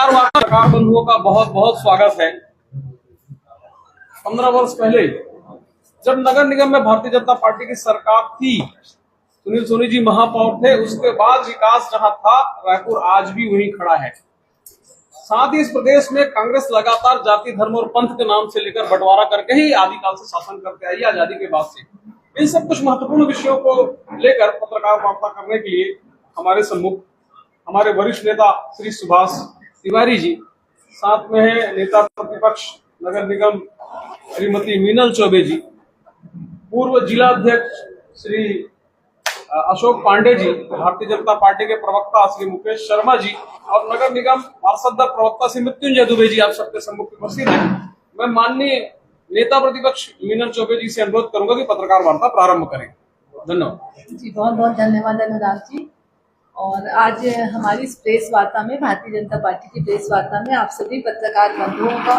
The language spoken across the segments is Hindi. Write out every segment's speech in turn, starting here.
पत्रकार बंधुओं का बहुत बहुत स्वागत है। 15 वर्ष पहले जब नगर निगम में भारतीय जनता पार्टी की सरकार थी, सुनील सोनी जी महापौर थे, उसके बाद विकास जहां था, रायपुर आज भी वहीं खड़ा है। साथ ही इस प्रदेश में कांग्रेस लगातार जाति, धर्म और पंथ के नाम से लेकर बंटवारा करके ही आदिकाल से शासन करते आई है, आजादी के बाद से। इन सब कुछ महत्वपूर्ण विषयों को लेकर पत्रकार वार्ता करने के लिए हमारे सम्मुख हमारे वरिष्ठ नेता श्री सुभाष तिवारी जी, साथ में है नेता प्रतिपक्ष नगर निगम श्रीमती मीनल चौबे जी, पूर्व जिला अध्यक्ष श्री अशोक पांडे जी, भारतीय जनता पार्टी के प्रवक्ता श्री मुकेश शर्मा जी और नगर निगम पार्षद प्रवक्ता श्री मृत्युंजय दुबे जी, आप सबके सम्मुख उपस्थित हैं। मैं माननीय नेता प्रतिपक्ष मीनल चौबे जी से अनुरोध करूंगा कि पत्रकार वार्ता प्रारंभ करें। धन्यवाद जी। बहुत बहुत धन्यवाद अनुराग जी। और आज हमारी इस प्रेस वार्ता में, भारतीय जनता पार्टी की प्रेस वार्ता में आप सभी पत्रकार बंधुओं का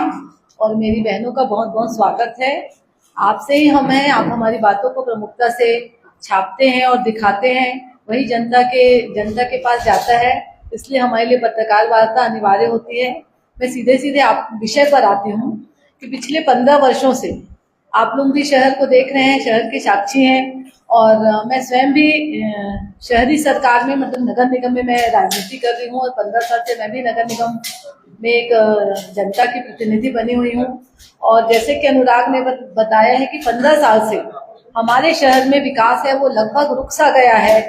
और मेरी बहनों का बहुत बहुत स्वागत है। आपसे ही हम हैं, आप हमारी बातों को प्रमुखता से छापते हैं और दिखाते हैं, वही जनता के पास जाता है, इसलिए हमारे लिए पत्रकार वार्ता अनिवार्य होती है। मैं सीधे सीधे आप विषय पर आती हूँ कि पिछले 15 वर्षों से आप लोग भी शहर को देख रहे हैं, शहर के साक्षी हैं, और मैं स्वयं भी शहरी सरकार में, मतलब नगर निगम में मैं राजनीति कर रही हूँ और 15 साल से मैं भी नगर निगम में एक जनता की प्रतिनिधि बनी हुई हूँ। और जैसे कि अनुराग ने बताया है कि 15 साल से हमारे शहर में विकास है वो लगभग रुक सा गया है।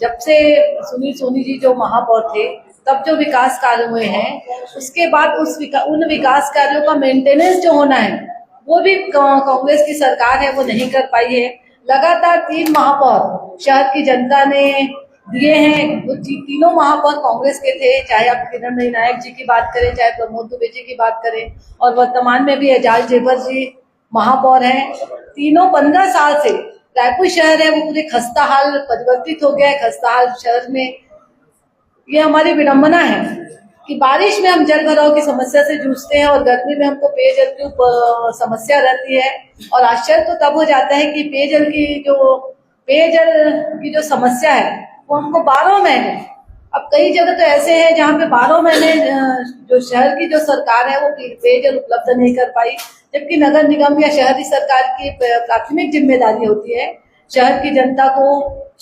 जब से सुनील सोनी जी जो महापौर थे तब जो विकास कार्य हुए हैं, उसके बाद उन विकास कार्यों का मेंटेनेंस जो होना है वो भी कांग्रेस की सरकार है वो नहीं कर पाई है। लगातार 3 महापौर शहर की जनता ने दिए हैं, वो तीनों महापौर कांग्रेस के थे, चाहे आप किरण नायक जी की बात करें, चाहे प्रमोद दुबे जी की बात करें, और वर्तमान में भी एजाज जेबर जी महापौर हैं। तीनों 15 साल से रायपुर शहर है वो पूरे खस्ताहाल परिवर्तित हो गया है। खस्ताहाल शहर में ये हमारी विडंबना है कि बारिश में हम जल भराव की समस्या से जूझते हैं और गर्मी में हमको पेयजल की समस्या रहती है। और आश्चर्य तो तब हो जाता है कि पेयजल की जो समस्या है वो हमको 12 महीने, अब कई जगह तो ऐसे हैं जहाँ पे 12 महीने जो शहर की जो सरकार है वो पेयजल उपलब्ध नहीं कर पाई, जबकि नगर निगम या शहरी सरकार की प्राथमिक जिम्मेदारी होती है शहर की जनता को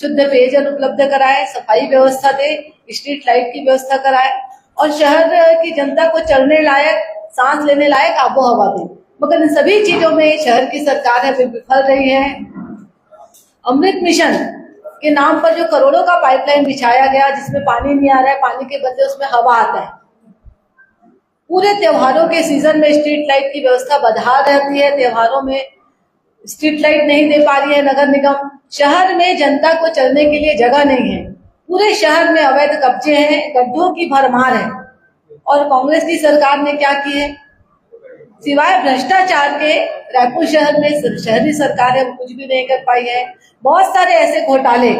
शुद्ध पेयजल उपलब्ध कराए, सफाई व्यवस्था दे, स्ट्रीट लाइट की व्यवस्था कराए और शहर की जनता को चलने लायक, सांस लेने लायक आबो हवा दे। मगर इन सभी चीजों में शहर की सरकार है विफल रही है। अमृत मिशन के नाम पर जो करोड़ों का पाइपलाइन बिछाया गया जिसमें पानी नहीं आ रहा है, पानी के बदले उसमें हवा आता है। पूरे त्योहारों के सीजन में स्ट्रीट लाइट की व्यवस्था बदहाल रहती है, त्योहारों में स्ट्रीट लाइट नहीं दे पा रही है नगर निगम। शहर में जनता को चलने के लिए जगह नहीं है, पूरे शहर में अवैध कब्जे हैं, गड्ढों की भरमार है। और कांग्रेस की सरकार ने क्या की है, सिवाय भ्रष्टाचार के रायपुर शहर में शहरी सरकार है वो कुछ भी नहीं कर पाई है। बहुत सारे ऐसे घोटाले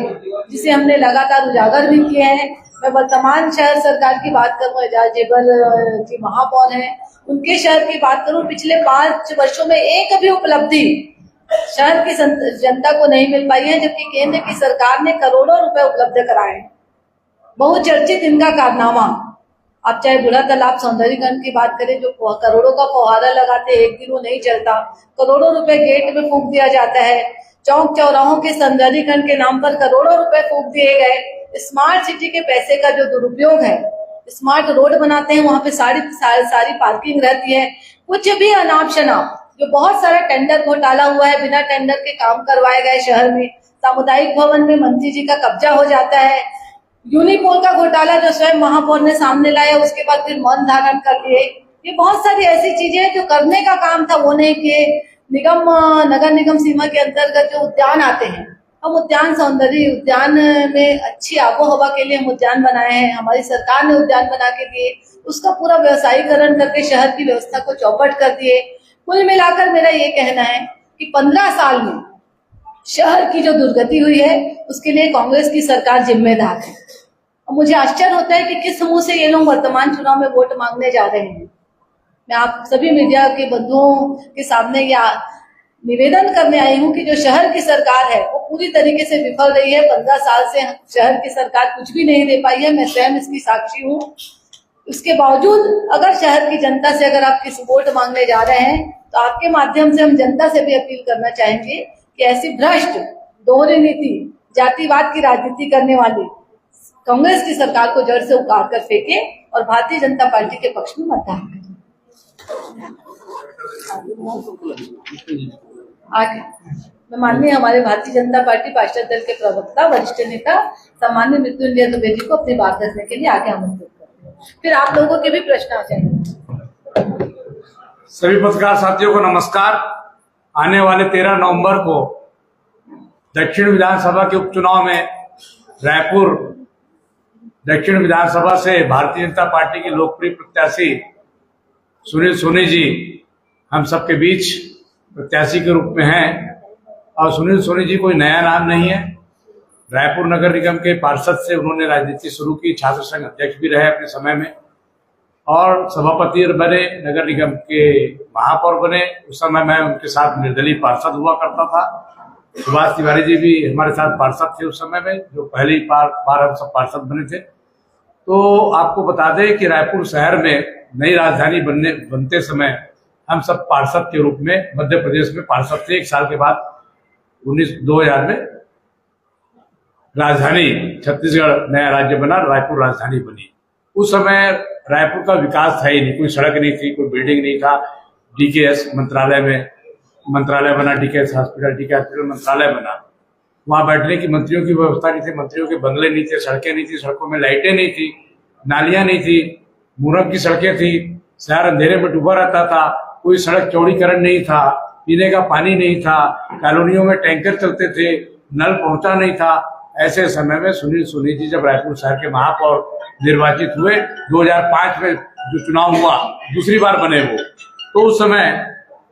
जिसे हमने लगातार उजागर भी किए हैं। मैं वर्तमान शहर सरकार की बात करूं, एजाज जेबर जी महापौर हैं, उनके शहर की बात करूं, पिछले 5 वर्षों में एक भी उपलब्धि शहर की जनता को नहीं मिल पाई है, जबकि केंद्र की सरकार ने करोड़ों रुपए उपलब्ध कराए। बहुचर्चित इनका कारनामा, आप चाहे बुढ़ा तालाब सौंदर्यीकरण की बात करें, जो करोड़ों का फव्वारा लगाते, एक दिन वो नहीं चलता, करोड़ों रुपए गेट में फूंक दिया जाता है। चौक चौराहों के सौंदर्यीकरण के नाम पर करोड़ों रुपए फूंक दिए गए। स्मार्ट सिटी के पैसे का जो दुरुपयोग है, स्मार्ट रोड बनाते हैं वहां पे सारी पार्किंग रहती है, कुछ भी अनाप शनाप, जो बहुत सारा टेंडर घोटाला हुआ है, बिना टेंडर के काम करवाए गए शहर में। सामुदायिक भवन में मंत्री जी का कब्जा हो जाता है। यूनिपोल का घोटाला जो स्वयं महापौर ने सामने लाया, उसके बाद फिर मौन धारण कर लिए। ये बहुत सारी ऐसी चीजें जो करने का काम था वो नहीं किए। नगर निगम सीमा के अंतर्गत जो उद्यान आते हैं, हम उद्यान सौंदर्य उद्यान में अच्छी आबो हवा के लिए हम उद्यान बनाए हैं, हमारी सरकार ने उद्यान बना के दिए, उसका पूरा व्यवसायीकरण करके शहर की व्यवस्था को चौपट कर दिए। कुल मिलाकर मेरा ये कहना है कि 15 साल में शहर की जो दुर्गति हुई है उसके लिए कांग्रेस की सरकार जिम्मेदार है। और मुझे आश्चर्य होता है कि किस मुंह से ये लोग वर्तमान चुनाव में वोट मांगने जा रहे हैं। मैं आप सभी मीडिया के बंधुओं के सामने यह निवेदन करने आई हूँ कि जो शहर की सरकार है वो पूरी तरीके से विफल रही है। 15 साल से शहर की सरकार कुछ भी नहीं दे पाई है, मैं स्वयं इसकी साक्षी हूँ। उसके बावजूद अगर शहर की जनता से अगर आप किसी वोट मांगने जा रहे हैं तो आपके माध्यम से हम जनता से भी अपील करना चाहेंगे कि ऐसी भ्रष्ट, दोहरी नीति, जातिवाद की राजनीति करने वाली कांग्रेस की सरकार को जड़ से उखाड़ कर फेंके और भारतीय जनता पार्टी के पक्ष में मतदान करें। आगे मैं माननीय हमारे भारतीय जनता पार्टी पार्षद दल के प्रवक्ता, वरिष्ठ नेता सामान्य मृत्युंजय दुबे जी को अपनी बात रखने के लिए आगे आमंत्रित करते हैं। फिर आप लोगों के भी प्रश्न आ जाएंगे। सभी पत्रकार साथियों को नमस्कार। आने वाले 13 नवंबर को दक्षिण विधानसभा के उपचुनाव में रायपुर दक्षिण विधानसभा से भारतीय जनता पार्टी की लोकप्रिय प्रत्याशी सुनील सोनी जी हम सबके बीच प्रत्याशी के रूप में हैं। और सुनील सोनी जी कोई नया नाम नहीं है। रायपुर नगर निगम के पार्षद से उन्होंने राजनीति शुरू की, छात्र संघ अध्यक्ष भी रहे अपने समय में और सभापति बने, नगर निगम के महापौर बने। उस समय मैं उनके साथ निर्दलीय पार्षद हुआ करता था। सुभाष तिवारी जी भी हमारे साथ पार्षद थे उस समय में, जो पहली बार हम सब पार्षद बने थे। तो आपको बता दें कि रायपुर शहर में नई राजधानी बनते समय हम सब पार्षद के रूप में मध्य प्रदेश में पार्षद थे। 1 साल के बाद 2000 में राजधानी छत्तीसगढ़ नया राज्य बना, रायपुर राजधानी बनी। उस समय रायपुर का विकास था ही नहीं, कोई सड़क नहीं थी, कोई बिल्डिंग नहीं था। डीकेएस मंत्रालय बना, डीकेएस हॉस्पिटल मंत्रालय बना। वहां बैठने की मंत्रियों की व्यवस्था नहीं थी, मंत्रियों के बंगले नहीं थे, सड़कें नहीं थी, सड़कों में लाइटें नहीं थी, नालियां नहीं थी, मुरम की सड़कें थी, शहर अंधेरे में डूबा रहता था, कोई सड़क चौड़ीकरण नहीं था, पीने का पानी नहीं था, कॉलोनियों में टैंकर चलते थे, नल पहुंचा नहीं था। ऐसे समय में सुनील सोनी जी जब रायपुर शहर के महापौर निर्वाचित हुए, 2005 में जो चुनाव हुआ, दूसरी बार बने वो, तो उस समय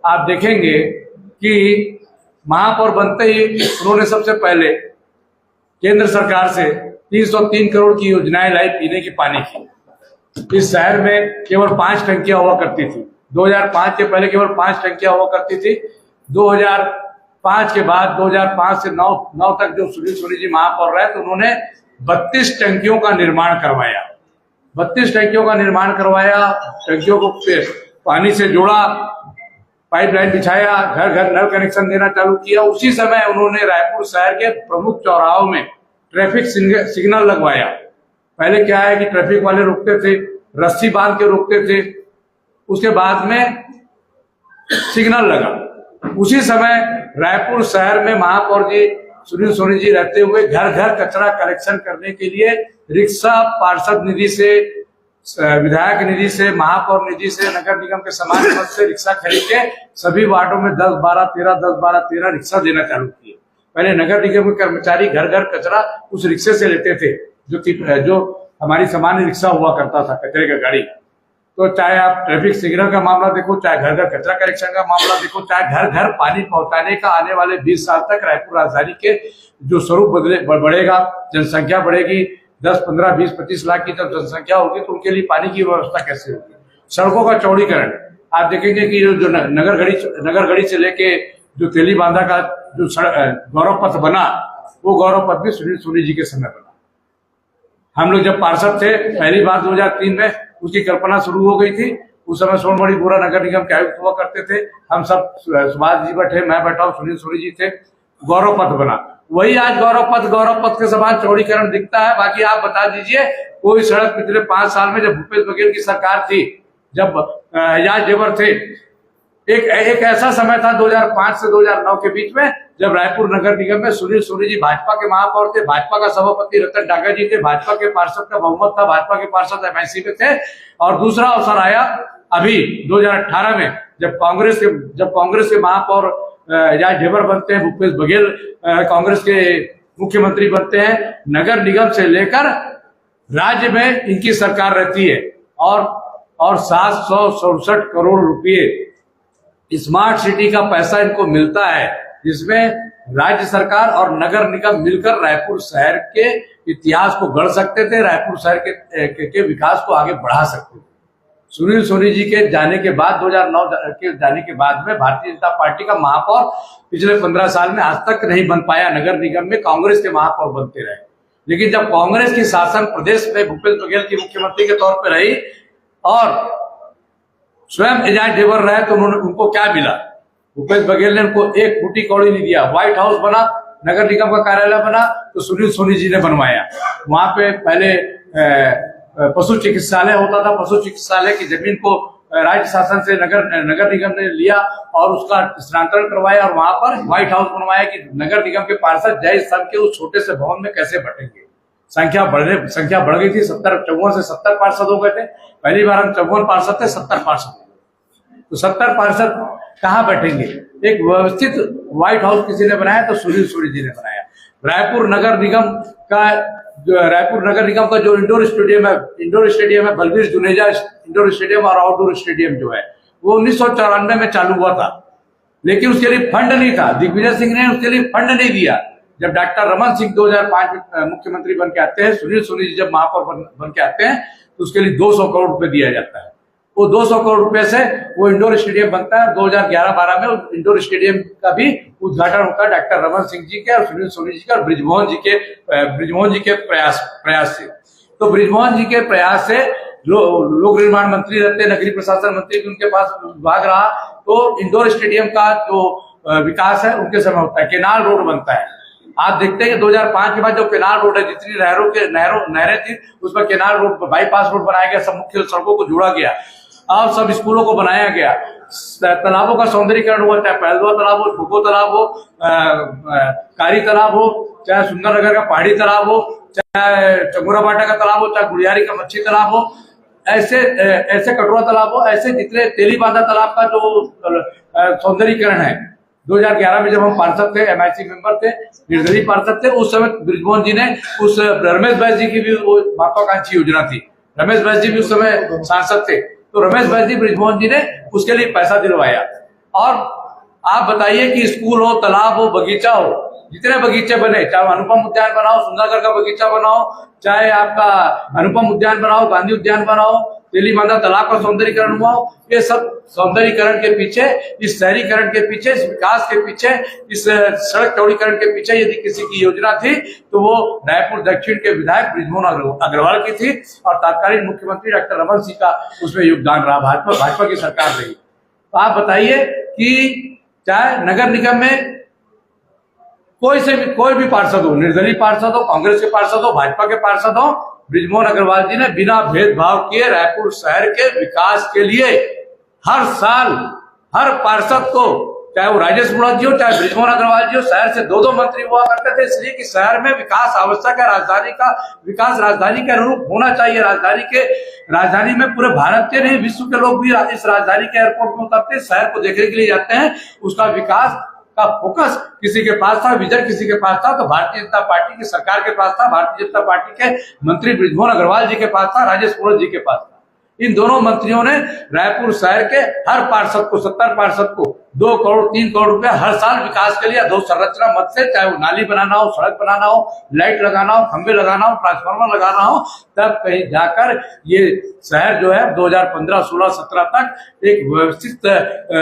आप देखेंगे कि महापौर बनते ही उन्होंने सबसे पहले केंद्र सरकार से 303 करोड़ की योजनाएं लाई पीने की पानी की। इस शहर में केवल 5 टंकियां हुआ करती थी। 2005 के पहले केवल 5 टंकियां हुआ करती थी। 2005 के बाद 2005 से 9 तक जो सुनील सोनी जी महापौर रहे तो उन्होंने 32 टंकियों का निर्माण करवाया। 32 टंकियों का निर्माण करवाया, टंकियों को पानी से जोड़ा, पाइपलाइन बिछाया, घर घर नल कनेक्शन देना चालू किया। उसी समय उन्होंने रायपुर शहर के प्रमुख चौराहों में ट्रैफिक सिग्नल लगवाया। पहले क्या है कि ट्रैफिक वाले रुकते थे, रस्सी बांध के रुकते थे, उसके बाद में सिग्नल लगा। उसी समय रायपुर शहर में महापौर जी सुनील सोनी जी रहते हुए घर घर कचरा कलेक्शन करने के लिए रिक्शा पार्षद निधि से, विधायक निधि से, महापौर निधि से, नगर निगम के समान मद से रिक्शा खरीद के सभी वार्डों में 10-12-13 रिक्शा देना चालू किए। पहले नगर निगम के कर्मचारी घर घर कचरा उस रिक्शे से लेते थे, जो हमारी सामान्य रिक्शा हुआ करता था, कचरे का गाड़ी। तो चाहे आप ट्रैफिक सिग्नल का मामला देखो, चाहे घर घर कचरा कलेक्शन का मामला देखो, चाहे घर घर पानी पहुंचाने का, आने वाले 20 साल तक रायपुर राजधानी के जो स्वरूप बढ़ेगा, जनसंख्या बढ़ेगी, 10, 15, 20, 25 लाख की जब जनसंख्या होगी तो उनके लिए पानी की व्यवस्था कैसे होगी। सड़कों का चौड़ीकरण आप देखेंगे कि जो नगर गढ़ी से लेके जो तेली बांधा का जो गौरव पथ बना, वो गौरव पथ भी सुनील सोनी जी के समय बना। हम लोग जब पार्षद थे पहली बार 2003 में उसकी कल्पना शुरू हो गई थी। उस समय सोनबड़ी बुरा नगर निगम के आयुक्त हुआ करते थे। हम सब, सुभाष जी बैठे, मैं बैठा हूँ, सुनील सोनी जी थे, गौरव पथ बना। वही आज गौरव पथ के समान चौड़ीकरण दिखता है। बाकी आप बता दीजिए कोई सड़क पिछले 5 साल में, जब भूपेश बघेल की सरकार थी, जब एजाज जेवर थे, एक ऐसा समय था 2005 से 2009 के बीच में, जब रायपुर नगर निगम में सुनील सोनी जी भाजपा के महापौर थे, भाजपा का सभापति रतन टाटा जी थे, भाजपा के पार्षद का बहुमत था, भाजपा के पार्षद एमआईसी में थे। और दूसरा अवसर आया अभी 2018 में, जब कांग्रेस के महापौर एजाज जेवर बनते हैं, भूपेश बघेल कांग्रेस के मुख्यमंत्री बनते हैं, नगर निगम से लेकर राज्य में इनकी सरकार रहती है और 767 करोड़ रुपए स्मार्ट सिटी का पैसा इनको मिलता है, जिसमें राज्य सरकार और नगर निगम मिलकर रायपुर शहर के इतिहास को गढ़ सकते थे, रायपुर शहर के विकास को आगे बढ़ा सकते थे। सुनील सोनी जी के जाने के बाद, 2009 के जाने के बाद में भारतीय जनता पार्टी का महापौर पिछले 15 साल में आज तक नहीं बन पाया। नगर निगम में कांग्रेस के महापौर बनते रहे, लेकिन जब कांग्रेस की शासन प्रदेश में भूपेश बघेल की मुख्यमंत्री के तौर पर रही और स्वयं एजाज ढेबर रहे तो उनको क्या मिला? भूपेश बघेल ने उनको एक फूटी कौड़ी नहीं दिया। व्हाइट हाउस बना, नगर निगम का कार्यालय बना तो सुनील सोनी जी ने बनवाया। वहां पे पहले पशु चिकित्सालय होता था। पशु चिकित्सालय की जमीन को राज्य शासन से नगर निगम ने लिया और उसका स्थानांतरण करवाया और वहां पर व्हाइट हाउस बनवाया कि नगर निगम के पार्षद जय स्तंभ के उस छोटे से भवन में कैसे बैठेंगे। संख्या बढ़ गई थी। 54 से 70 पार्षद हो गए थे। पहली बार हम 54 पार्षद थे, 70 पार्षद। तो 70 पार्षद कहाँ बैठेंगे? एक व्यवस्थित व्हाइट हाउस किसी ने बनाया तो सुनील सोनी जी ने बनाया। रायपुर नगर निगम का जो इंडोर स्टेडियम है बलबीर जुनेजा इंडोर स्टेडियम और आउटडोर स्टेडियम जो है वो 1994 में चालू हुआ था, लेकिन उसके लिए फंड नहीं था। दिग्विजय सिंह ने उसके लिए फंड नहीं दिया। जब डॉक्टर रमन सिंह 2005 में मुख्यमंत्री बन के आते हैं, सुनील सोनी जी जब महापौर बन के आते हैं तो उसके लिए 200 करोड़ रुपए दिया जाता है। वो 200 करोड़ रुपए से वो इंडोर स्टेडियम बनता है। 2011-12 में इंडोर स्टेडियम का भी उद्घाटन होता है डॉक्टर रमन सिंह जी के और सुनील सोनी जी के और ब्रिजमोहन जी के प्रयास से। तो ब्रिजमोहन जी के प्रयास से लोक निर्माण मंत्री रहते, नगरीय प्रशासन मंत्री भी उनके पास विभाग रहा, तो इंडोर स्टेडियम का जो विकास है उनके समय होता है। केनाल रोड बनता है। आप देखते हैं 2005 के बाद जो केनाल रोड है, जितनी नहरें थी उस पर केनाल रोड, बाईपास रोड बनाया गया, सब मुख्य सड़कों को जोड़ा गया और सब स्कूलों को बनाया गया। तालाबों का सौंदर्यीकरण हुआ, चाहे पहलवा तालाब हो, ठुको तालाब हो, कारी तालाब हो, चाहे सुंदरनगर का पहाड़ी तालाब हो, चाहे चंगुरा बाटा का तालाब हो, चाहे गुड़ियारी का मच्छी तालाब हो, ऐसे कटोरा तालाब हो, ऐसे जितने तेली बांधा तालाब का जो सौंदर्यीकरण है। 2011 में जब हम पार्षद थे, MIC मेंबर थे, निर्दलीय पार्षद थे, उस समय ब्रिजमोहन जी ने उस रमेश बैस जी की भी वो महत्वाकांक्षी योजना थी। रमेश बैस जी भी उस समय सांसद थे, तो रमेश बैस जी ब्रिजमोहन जी ने उसके लिए पैसा दिलवाया। और आप बताइए कि स्कूल हो, तालाब हो, बगीचा हो, जितने बगीचे बने, चाहे अनुपम उद्यान बनाओ, सुंदरगढ़ का बगीचा बनाओ, चाहे आपका अनुपम उद्यान बनाओ, गांधी उद्यान बनाओ, तेली बांधा तालाब का सौंदर्यीकरण हुआ, ये सब सौंदर्यीकरण के पीछे, इस शहरीकरण के पीछे, इस विकास के पीछे, इस सड़क चौड़ीकरण के पीछे यदि किसी की योजना थी तो वो रायपुर दक्षिण के विधायक ब्रिजमोहन अग्रवाल की थी और तत्कालीन मुख्यमंत्री डॉक्टर रमन सिंह का उसमें योगदान रहा। भाजपा की सरकार रही। तो आप बताइए कि चाहे नगर निगम में कोई भी पार्षद हो, निर्दलीय पार्षद हो, कांग्रेस के पार्षद हो, भाजपा के पार्षद हो, ब्रिजमोहन अग्रवाल जी ने बिना भेदभाव किए रायपुर शहर के विकास के लिए हर साल हर पार्षद को, चाहे वो राजेश मुराद जी हो, चाहे ब्रिजमोहन अग्रवाल जी हो, शहर से 2-2 मंत्री हुआ करते थे, इसलिए कि शहर में विकास आवश्यक है। राजधानी का विकास राजधानी के अनुरूप होना चाहिए। राजधानी में पूरे भारत के नहीं, विश्व के लोग भी इस राजधानी के एयरपोर्ट में उतरते, शहर को देखने के लिए जाते हैं। उसका विकास का फोकस किसी के पास था, विजन किसी के पास था, तो भारतीय जनता पार्टी की सरकार के पास था, भारतीय जनता पार्टी के मंत्री ब्रिजमोहन अग्रवाल जी के पास था, राजेश मुराद जी के पास था। इन दोनों मंत्रियों ने रायपुर शहर के हर पार्षद को, 70 पार्षद को 2 करोड़ 3 करोड़ रुपए हर साल विकास के लिए अधोसंरचना मत से, चाहे वो नाली बनाना हो, सड़क बनाना हो, लाइट लगाना हो, खंबे लगाना हो, ट्रांसफार्मर लगाना हो, तब कहीं जाकर ये शहर जो है 2015, 16, 17 तक एक व्यवस्थित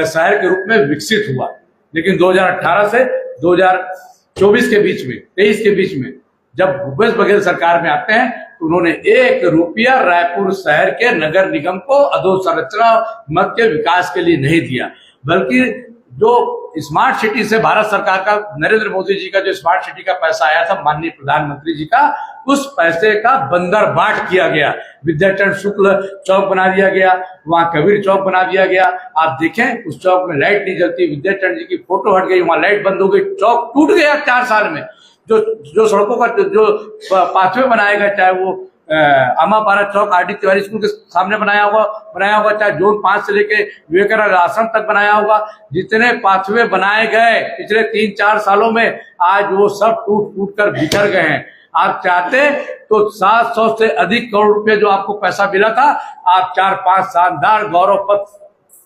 शहर के रूप में विकसित हुआ। लेकिन 2018 से 2024 के बीच में, 23 के बीच में जब भूपेश बघेल सरकार में आते हैं तो उन्होंने 1 रुपया रायपुर शहर के नगर निगम को अधोसंरचना मद के विकास के लिए नहीं दिया, बल्कि जो स्मार्ट सिटी से भारत सरकार का, नरेंद्र मोदी जी का जो स्मार्ट सिटी का पैसा आया था माननीय प्रधानमंत्री जी का, उस पैसे का बंदरबाट किया गया। विद्याचरण शुक्ल चौक बना दिया गया, वहां कबीर चौक बना दिया गया। आप देखें उस चौक में लाइट नहीं जलती, विद्याचरण जी की फोटो हट गई, वहां लाइट बंद हो गई, चौक टूट गया 4 साल में। जो सड़कों का जो पाथवे बनाया गया, चाहे वो अमापारा चौक RD तिवारी स्कूल के सामने बनाया होगा, चाहे जोन 5 से लेके विवेकानंद आश्रम तक बनाया होगा, जितने पाथवे बनाए गए पिछले 3-4 सालों में, आज वो सब टूट कर बिखर गए हैं। आप चाहते तो 700 से अधिक करोड़ रुपए जो आपको पैसा मिला था, आप 4-5 शानदार गौरव पथ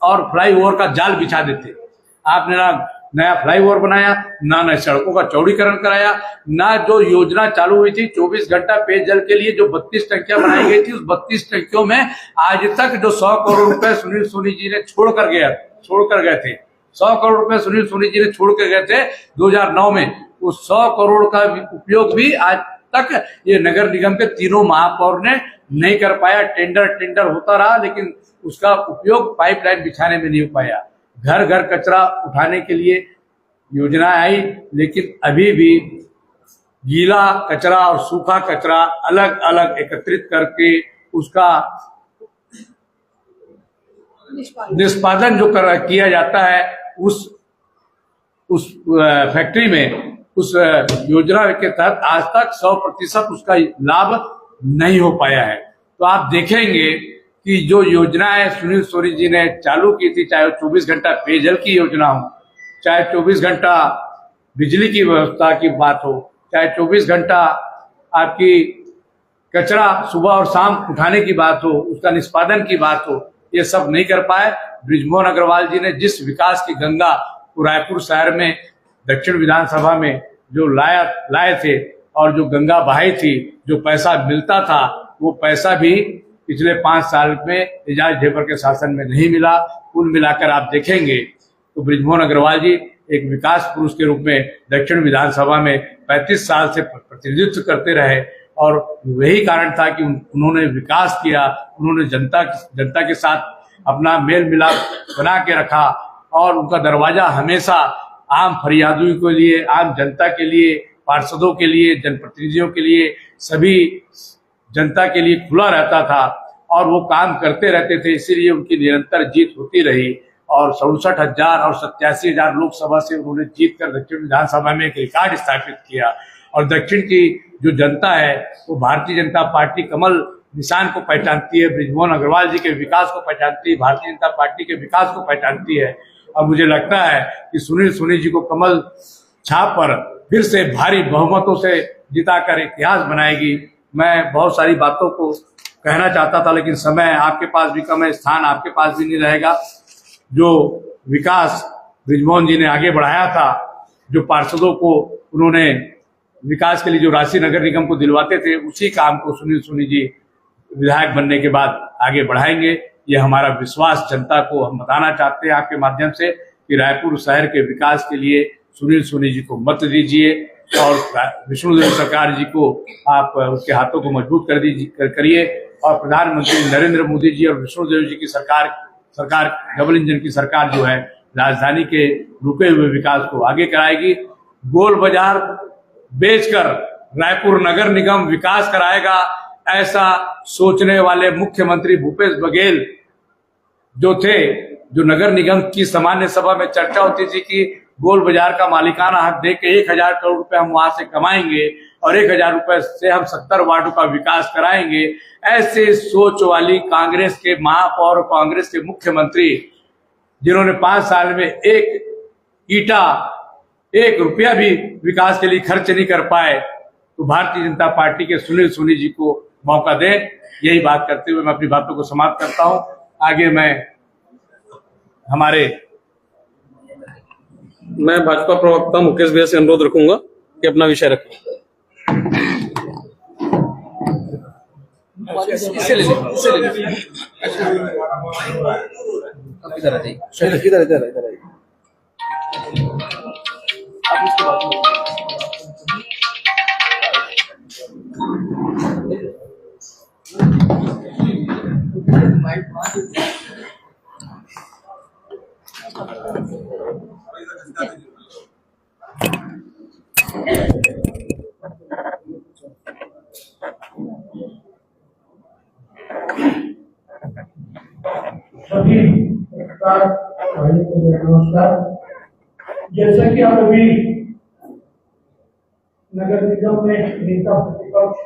और फ्लाईओवर का जाल बिछा देते। आपने ना नया फ्लाईओवर बनाया, ना नए सड़कों का चौड़ीकरण कराया, ना जो योजना चालू हुई थी 24 घंटा पेयजल के लिए जो 32 टंकियां बनाई गई थी, उस 32 टंकियों में आज तक जो 100 करोड़ रुपए सुनील सोनी जी ने छोड़ कर गए थे, 100 करोड़ रुपए सुनील सोनी जी ने छोड़ कर गए थे 2009 में, उस 100 करोड़ का उपयोग भी आज तक ये नगर निगम के तीनों महापौर ने नहीं कर पाया। टेंडर होता रहा, लेकिन उसका उपयोग पाइपलाइन बिछाने में नहीं हो पाया। घर घर कचरा उठाने के लिए योजना आई, लेकिन अभी भी गीला कचरा और सूखा कचरा अलग अलग एकत्रित करके उसका निष्पादन जो किया जाता है उस फैक्ट्री में, उस योजना के तहत आज तक 100% उसका लाभ नहीं हो पाया है। तो आप देखेंगे कि जो योजनाएं सुनील सोनी जी ने चालू की थी, चाहे 24 घंटा पेयजल की योजना हो, चाहे 24 घंटा बिजली की व्यवस्था की बात हो, चाहे 24 घंटा आपकी कचरा सुबह और शाम उठाने की बात हो, उसका निष्पादन की बात हो, ये सब नहीं कर पाए। बृजमोहन अग्रवाल जी ने जिस विकास की गंगा रायपुर शहर में दक्षिण विधानसभा में जो लाए थे और जो गंगा बहाई थी, जो पैसा मिलता था, वो पैसा भी पिछले 5 साल में एजाज ढेबर के शासन में नहीं मिला। कुल मिलाकर आप देखेंगे तो बृजमोहन अग्रवाल जी एक विकास पुरुष के रूप में दक्षिण विधानसभा में 35 साल से प्रतिनिधित्व करते रहे, और वही कारण था कि उन्होंने विकास किया, उन्होंने जनता के साथ अपना मेल मिलाप बना के रखा, और उनका दरवाजा हमेशा आम फरियादियों के लिए, आम जनता के लिए, पार्षदों के लिए, जनप्रतिनिधियों के लिए, सभी जनता के लिए खुला रहता था, और वो काम करते रहते थे। इसीलिए उनकी निरंतर जीत होती रही, और 67,000 और 87,000 लोकसभा से उन्होंने जीत कर दक्षिण विधानसभा में एक रिकॉर्ड स्थापित किया। और दक्षिण की जो जनता है वो भारतीय जनता पार्टी कमल निशान को पहचानती है, बृजमोहन अग्रवाल जी के विकास को पहचानती है, भारतीय जनता पार्टी के विकास को पहचानती है। और मुझे लगता है कि सुनील सोनी जी को कमल छाप पर फिर से भारी बहुमतों से जिताकर इतिहास बनाएगी। मैं बहुत सारी बातों को कहना चाहता था, लेकिन समय आपके पास भी कम है, स्थान आपके पास भी नहीं रहेगा। जो विकास बृजमोहन जी ने आगे बढ़ाया था, जो पार्षदों को उन्होंने विकास के लिए जो राशि नगर निगम को दिलवाते थे, उसी काम को सुनील सोनी जी विधायक बनने के बाद आगे बढ़ाएंगे। ये हमारा विश्वास जनता को हम बताना चाहते हैं आपके माध्यम से कि रायपुर शहर के विकास के लिए सुनील सोनी जी को मत दीजिए, और विष्णुदेव सरकार जी को आप उसके हाथों को मजबूत करिए, और प्रधानमंत्री नरेंद्र मोदी जी और विष्णुदेव जी की सरकार डबल इंजन की सरकार जो है, राजधानी के रुके हुए विकास को आगे कराएगी। गोल बाजार बेचकर रायपुर नगर निगम विकास कराएगा, ऐसा सोचने वाले मुख्यमंत्री भूपेश बघेल जो थे, जो नगर निगम की सामान्य सभा में चर्चा होती थी कि गोल बाजार का मालिकाना हक दे के 1,000 करोड़ रुपए हम वहां से कमाएंगे और 1,000 रुपए से हम 70 वार्डों का विकास कराएंगे, ऐसे सोच वाली कांग्रेस के महापौर, कांग्रेस के मुख्यमंत्री जिन्होंने 5 साल में एक रुपया भी विकास के लिए खर्च नहीं कर पाए, तो भारतीय जनता पार्टी के सुनील सोनी जी को मौका दें। यही बात करते हुए मैं अपनी बातों को समाप्त करता हूं। आगे मैं भाजपा प्रवक्ता मुकेश भैया से अनुरोध रखूंगा कि अपना विषय रखें। इसे ले लीजिए। इधर आ जाइए। आप इसके बाद सभी पत्रकार भाइयों को नमस्कार। जैसा कि आप अभी नगर निगम में नेता प्रतिपक्ष